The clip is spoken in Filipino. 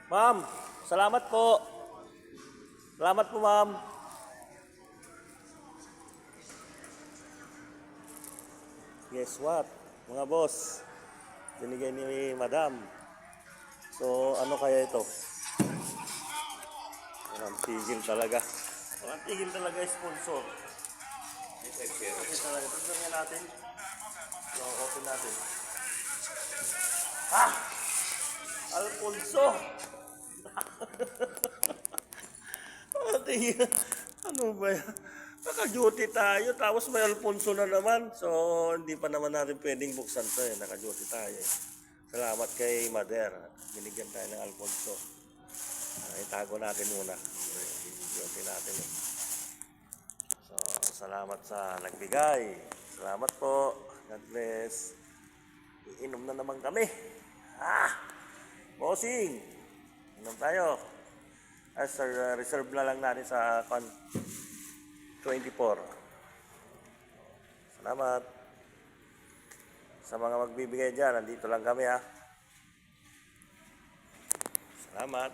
Ma'am, salamat po. Salamat po, ma'am. Guess what? Mga boss, binigay ni Madam. So, ano kaya ito? Walang tigil talaga. Walang tigil talaga sponsor. Okay talaga. Tignan nga natin. So, open natin. Ha! Alfonso! Tingin, ano ba yan? Naka-duty tayo, tapos may Alfonso na naman. So, hindi pa naman natin pwedeng buksan to eh. Naka-duty tayo eh. Salamat kay Mother. Binigyan tayo ng Alfonso. Itago natin muna. Duty natin eh. So, salamat sa nagbigay. Salamat po. God bless. Iinom na naman kami. Bossing! Inom tayo. Sir, reserve na lang natin sa 24. Salamat. Sa mga magbibigay dyan, nandito lang kami ha. Salamat.